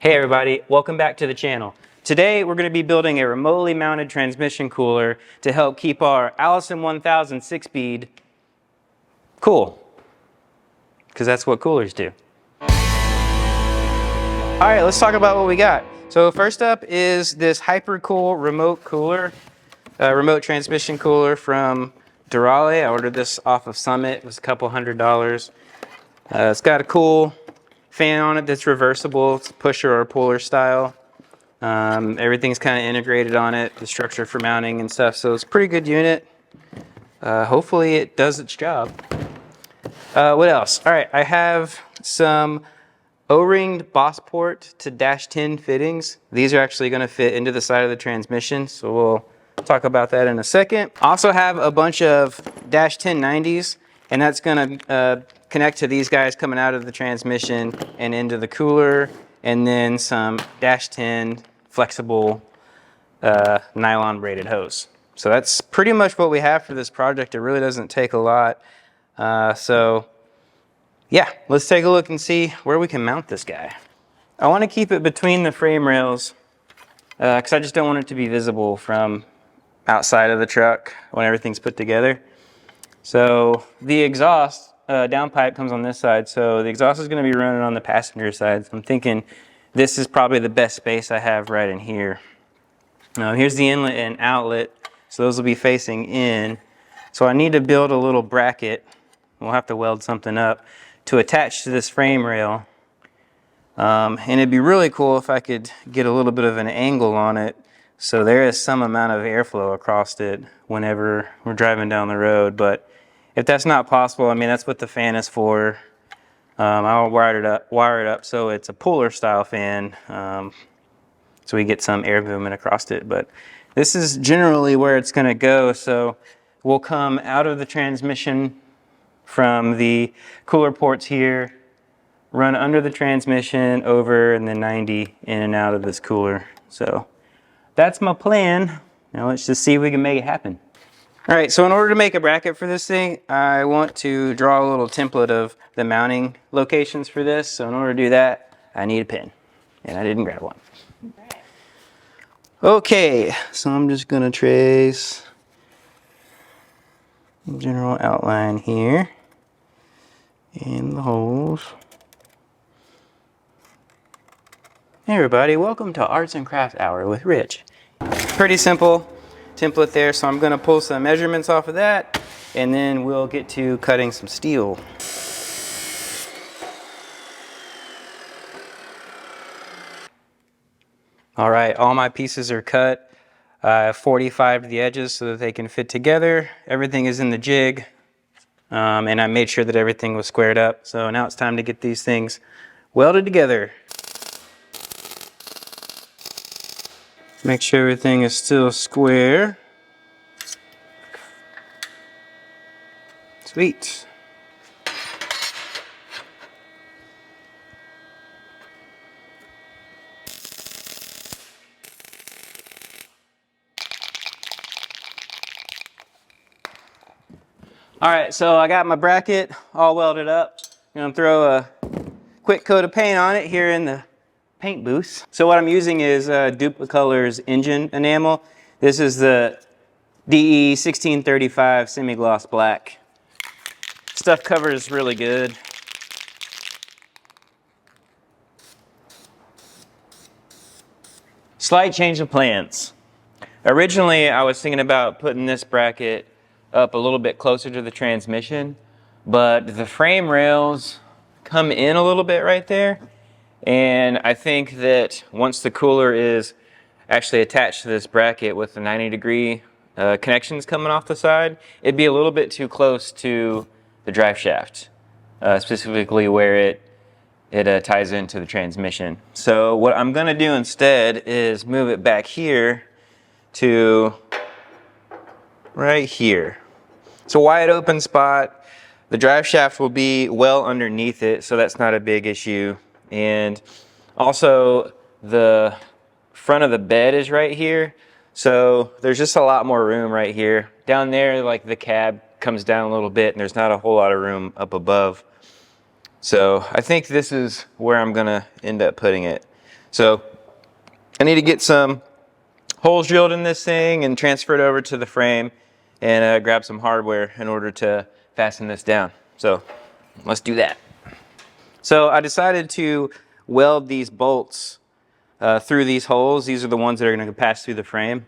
Hey everybody, welcome back to the channel. Today we're going to be building a remotely mounted transmission cooler to help keep our Allison 1000 6-speed cool, because that's what coolers do. Alright, let's talk about what we got. So first up is this hyper-cool remote cooler, remote transmission cooler from Duramax. I ordered this off of Summit. It was a couple $100. It's got a cool fan on it that's reversible. It's pusher or puller style. Everything's kind of integrated on it, the structure for mounting and stuff, so it's a pretty good unit. Hopefully it does its job. What else? All right, I have some O-ringed Bossport to -10 fittings. These are actually going to fit into the side of the transmission, so we'll talk about that in a second. I also have a bunch of -1090s, and that's going to connect to these guys coming out of the transmission and into the cooler, and then some -10 flexible nylon braided hose. So that's pretty much what we have for this project. It really doesn't take a lot. So yeah, let's take a look and see where we can mount this guy. I want to keep it between the frame rails because I just don't want it to be visible from outside of the truck when everything's put together. So the exhaust downpipe comes on this side, so the exhaust is going to be running on the passenger side. So I'm thinking this is probably the best space I have right in here. Here's the inlet and outlet, so those will be facing in. So I need to build a little bracket. We'll have to weld something up to attach to this frame rail. And it'd be really cool if I could get a little bit of an angle on it so there is some amount of airflow across it whenever we're driving down the road. But if that's not possible, I mean, that's what the fan is for. I'll wire it up so it's a puller style fan, so we get some air movement across it. But this is generally where it's going to go. So we'll come out of the transmission from the cooler ports here, run under the transmission, over, and then 90 in and out of this cooler. So that's my plan. Now let's just see if we can make it happen. All right, so in order to make a bracket for this thing, I want to draw a little template of the mounting locations for this. So in order to do that, I need a pen, and I didn't grab one. Okay, so I'm just gonna trace the general outline here and the holes. Hey everybody, welcome to Arts and Crafts Hour with Rich. Pretty simple template there, so I'm going to pull some measurements off of that, and then we'll get to cutting some steel. All right, all my pieces are cut. I have 45 the edges so that they can fit together. Everything is in the jig, and I made sure that everything was squared up. So now it's time to get these things welded together. Make sure everything is still square. Sweet. All right, so I got my bracket all welded up. I'm gonna throw a quick coat of paint on it here in the paint booth. So what I'm using is Duplicolor's engine enamel. This is the DE 1635 semi-gloss black. Stuff covers really good. Slight change of plans. Originally, I was thinking about putting this bracket up a little bit closer to the transmission, but the frame rails come in a little bit right there. And I think that once the cooler is actually attached to this bracket with the 90-degree connections coming off the side, it'd be a little bit too close to the drive shaft, specifically where it ties into the transmission. So what I'm going to do instead is move it back here to right here. It's a wide open spot. The drive shaft will be well underneath it, so that's not a big issue. And also the front of the bed is right here, so there's just a lot more room right here. Down there, like, the cab comes down a little bit and there's not a whole lot of room up above. So I think this is where I'm gonna end up putting it. So I need to get some holes drilled in this thing and transfer it over to the frame and grab some hardware in order to fasten this down. So let's do that. So I decided to weld these bolts through these holes. These are the ones that are going to pass through the frame.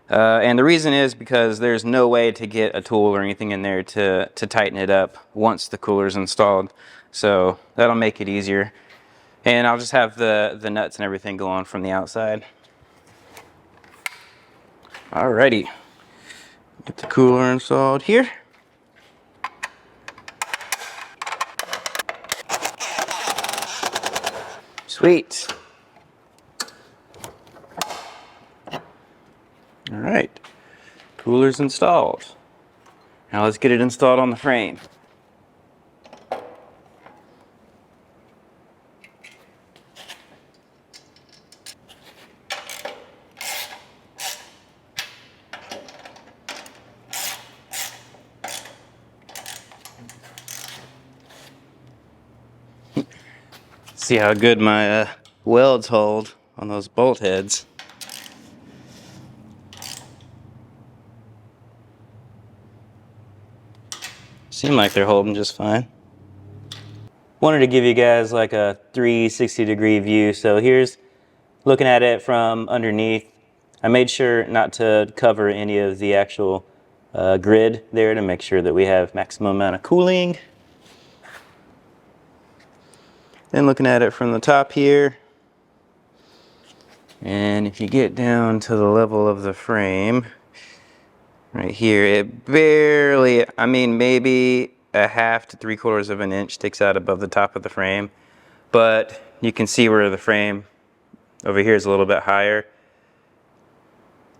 And the reason is because there's no way to get a tool or anything in there to tighten it up once the cooler is installed. So that'll make it easier. And I'll just have the nuts and everything go on from the outside. Alrighty, get the cooler installed here. Sweet. Alright, cooler's installed. Now let's get it installed on the frame. See how good my welds hold on those bolt heads. Seem like they're holding just fine. Wanted to give you guys like a 360-degree view. So here's looking at it from underneath. I made sure not to cover any of the actual grid there to make sure that we have maximum amount of cooling. Then looking at it from the top here. And if you get down to the level of the frame, right here, it barely, I mean, maybe a half to 3/4 of an inch sticks out above the top of the frame. But you can see where the frame over here is a little bit higher.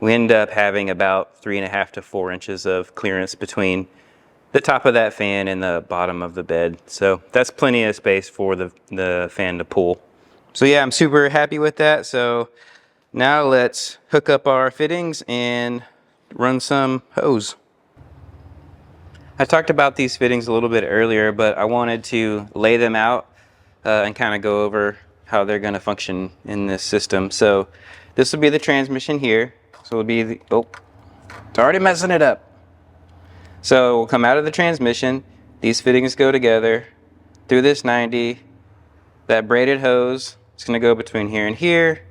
We end up having about 3.5 to 4 inches of clearance between the top of that fan and the bottom of the bed. So that's plenty of space for the fan to pull. So yeah, I'm super happy with that. So now let's hook up our fittings and run some hose. I talked about these fittings a little bit earlier, but I wanted to lay them out and kind of go over how they're going to function in this system. So this will be the transmission here. So it'll be the, oh, it's already messing it up. So we'll come out of the transmission. These fittings go together through this 90. That braided hose is going to go between here and here.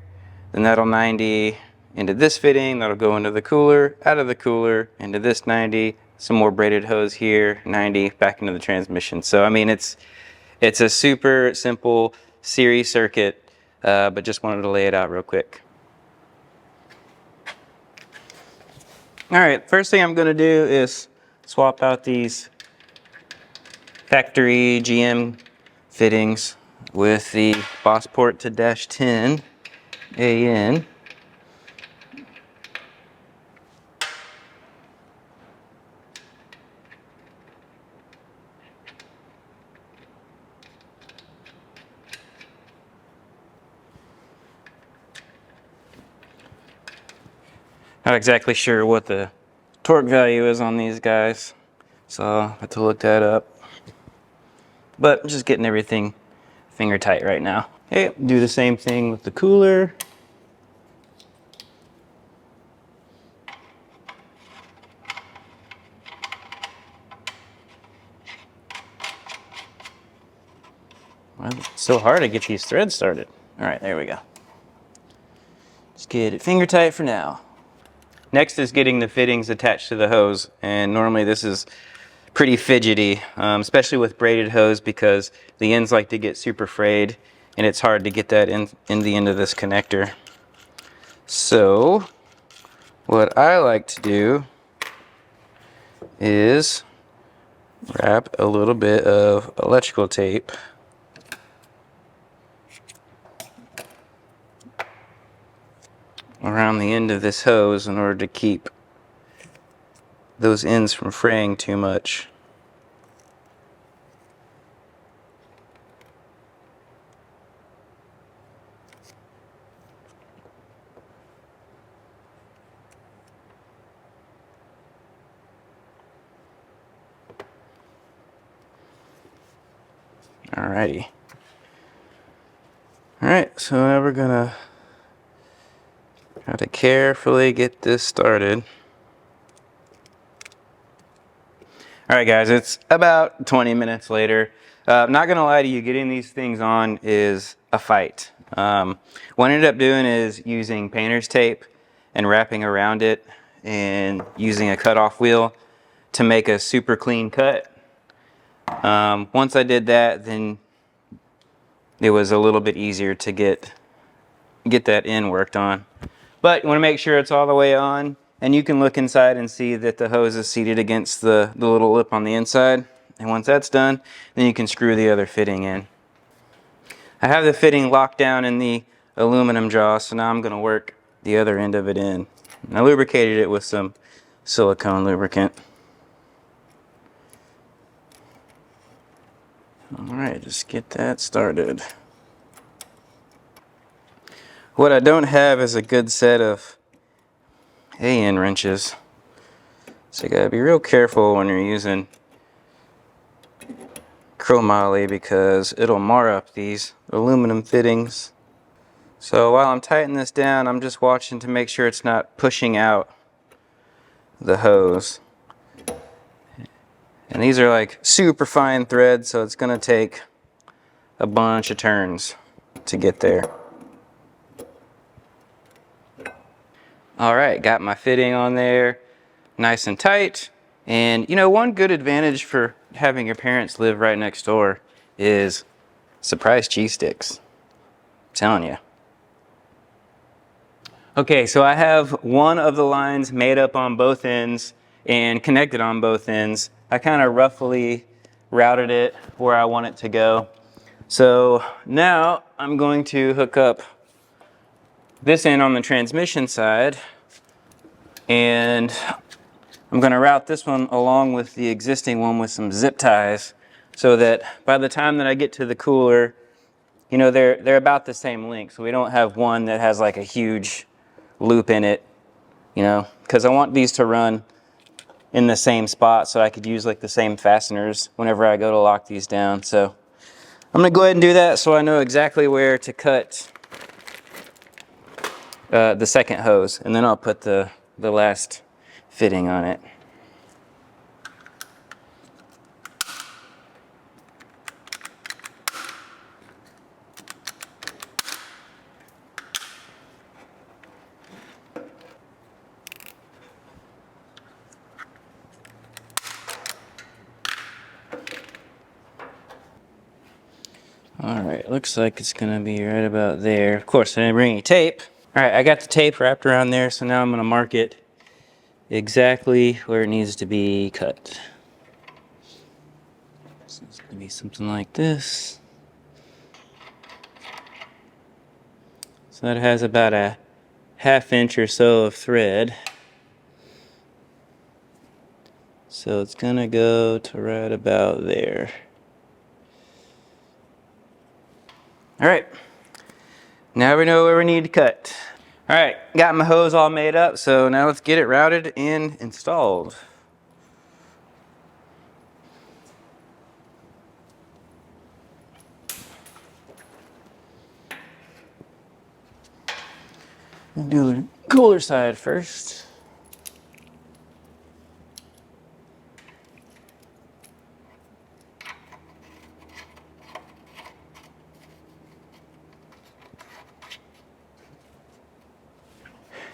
Then that'll 90 into this fitting. That'll go into the cooler, out of the cooler, into this 90. Some more braided hose here, 90, back into the transmission. So I mean, it's a super simple series circuit, but just wanted to lay it out real quick. All right, first thing I'm going to do is swap out these factory GM fittings with the Bossport to -10 AN. Not exactly sure what the torque value is on these guys, so I'll have to look that up. But I'm just getting everything finger tight right now. Okay, do the same thing with the cooler. Well, it's so hard to get these threads started. All right, there we go. Just get it finger tight for now. Next is getting the fittings attached to the hose, and normally this is pretty fidgety, especially with braided hose because the ends like to get super frayed and it's hard to get that in the end of this connector. So what I like to do is wrap a little bit of electrical tape around the end of this hose in order to keep those ends from fraying too much. Alrighty. Alright, so now we're gonna try to carefully get this started. All right, guys, it's about 20 minutes later. Not gonna lie to you, getting these things on is a fight. What I ended up doing is using painter's tape and wrapping around it and using a cutoff wheel to make a super clean cut. Once I did that, then it was a little bit easier to get that end worked on. But you want to make sure it's all the way on, and you can look inside and see that the hose is seated against the little lip on the inside. And once that's done, then you can screw the other fitting in. I have the fitting locked down in the aluminum jaw, so now I'm going to work the other end of it in. And I lubricated it with some silicone lubricant. All right, just get that started. What I don't have is a good set of A-end wrenches. So you gotta be real careful when you're using chromoly because it'll mar up these aluminum fittings. So while I'm tightening this down, I'm just watching to make sure it's not pushing out the hose. And these are like super fine threads, so it's gonna take a bunch of turns to get there. All right, got my fitting on there, nice and tight. And you know, one good advantage for having your parents live right next door is surprise cheese sticks. I'm telling you. Okay, so I have one of the lines made up on both ends and connected on both ends. I kind of roughly routed it where I want it to go. So now I'm going to hook up this end on the transmission side, and I'm going to route this one along with the existing one with some zip ties so that by the time that I get to the cooler, you know, they're about the same length. So we don't have one that has like a huge loop in it, you know, because I want these to run in the same spot so I could use like the same fasteners whenever I go to lock these down. So I'm going to go ahead and do that so I know exactly where to cut the second hose, and then I'll put the last fitting on it. All right, looks like it's gonna be right about there. Of course, I didn't bring any tape. All right, I got the tape wrapped around there, so now I'm gonna mark it exactly where it needs to be cut. So it's gonna be something like this. So that has about a 1/2 inch or so of thread. So it's gonna go to right about there. All right, now we know where we need to cut. All right, got my hose all made up, so now let's get it routed and installed. I'll do the cooler side first.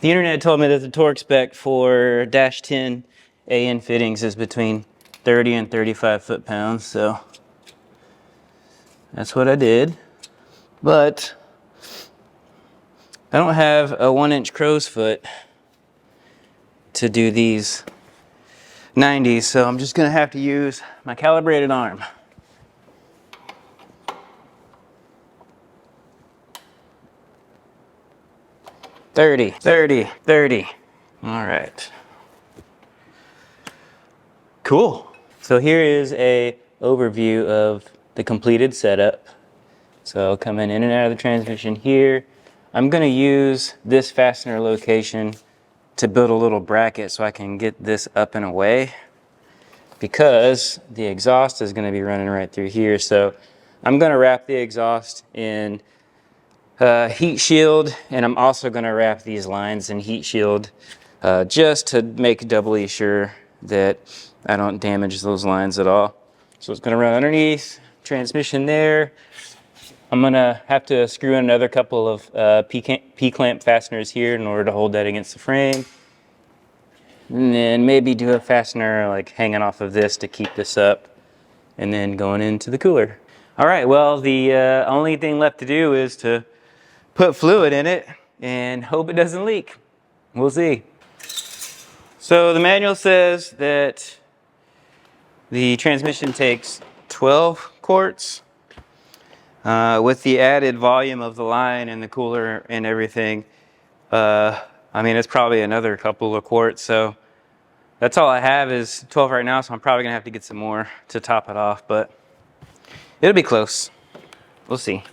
The internet told me that the torque spec for -10 AN fittings is between 30 and 35 foot-pounds, so that's what I did. But I don't have a 1-inch crow's foot to do these 90s, so I'm just gonna have to use my calibrated arm. Thirty, 30, 30. All right. Cool. So here is a overview of the completed setup. So coming in and out of the transmission here. I'm gonna use this fastener location to build a little bracket so I can get this up and away, because the exhaust is gonna be running right through here. So I'm gonna wrap the exhaust in heat shield, and I'm also going to wrap these lines in heat shield just to make doubly sure that I don't damage those lines at all. So it's going to run underneath, transmission there. I'm going to have to screw in another couple of P-clamp fasteners here in order to hold that against the frame. And then maybe do a fastener like hanging off of this to keep this up, and then going into the cooler. All right, well, the only thing left to do is to put fluid in it and hope it doesn't leak. We'll see. So the manual says that the transmission takes 12 quarts. With the added volume of the line and the cooler and everything, I mean, it's probably another couple of quarts. So that's all I have is 12 right now, so I'm probably gonna have to get some more to top it off, but it'll be close. We'll see.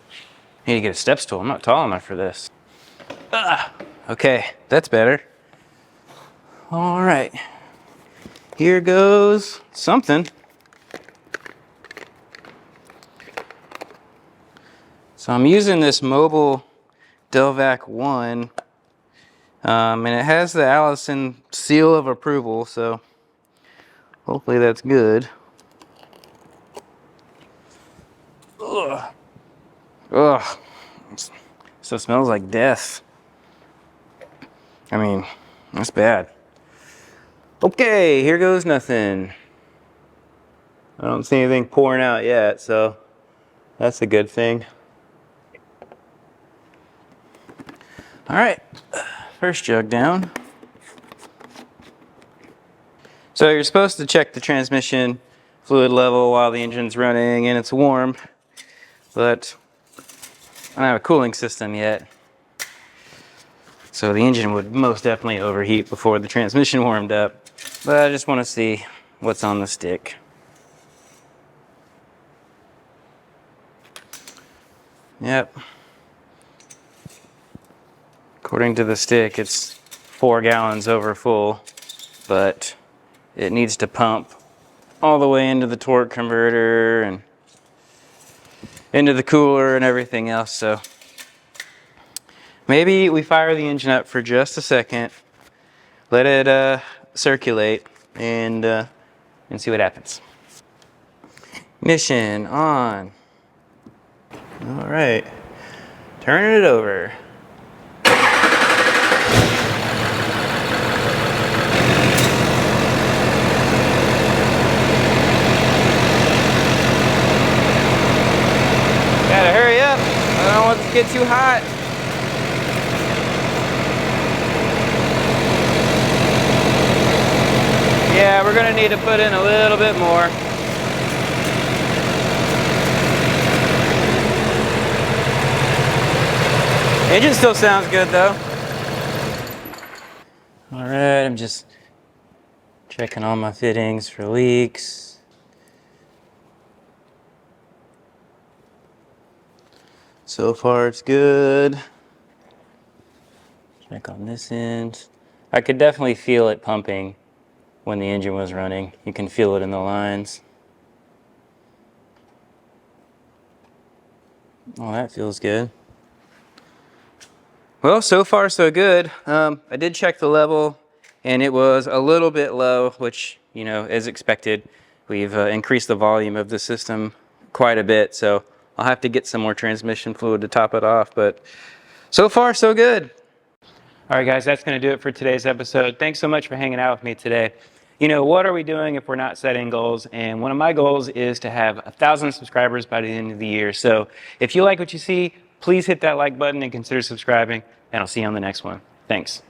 I need to get a step stool. I'm not tall enough for this. Okay, that's better. All right, here goes something. So I'm using this mobile Delvac 1, and it has the Allison seal of approval, so hopefully that's good. Ugh. Ugh. So it smells like death. I mean, that's bad. Okay, here goes nothing. I don't see anything pouring out yet, so that's a good thing. All right, first jug down. So you're supposed to check the transmission fluid level while the engine's running and it's warm, but I don't have a cooling system yet. So the engine would most definitely overheat before the transmission warmed up, but I just want to see what's on the stick. Yep. According to the stick, it's 4 gallons over full, but it needs to pump all the way into the torque converter and into the cooler and everything else. So maybe we fire the engine up for just a second, let it circulate, and see what happens. Ignition on. All right, turning it over. Gotta hurry up. I don't want it to get too hot. Yeah, we're gonna need to put in a little bit more. Engine still sounds good though. All right, I'm just checking all my fittings for leaks. So far it's good. Check on this end. I could definitely feel it pumping when the engine was running. You can feel it in the lines. Oh, that feels good. Well, so far so good. I did check the level and it was a little bit low, which, you know, as expected. We've increased the volume of the system quite a bit, so I'll have to get some more transmission fluid to top it off, but so far so good. All right, guys, that's going to do it for today's episode. Thanks so much for hanging out with me today. You know, what are we doing if we're not setting goals? And one of my goals is to have 1,000 subscribers by the end of the year. So if you like what you see, please hit that like button and consider subscribing, and I'll see you on the next one. Thanks.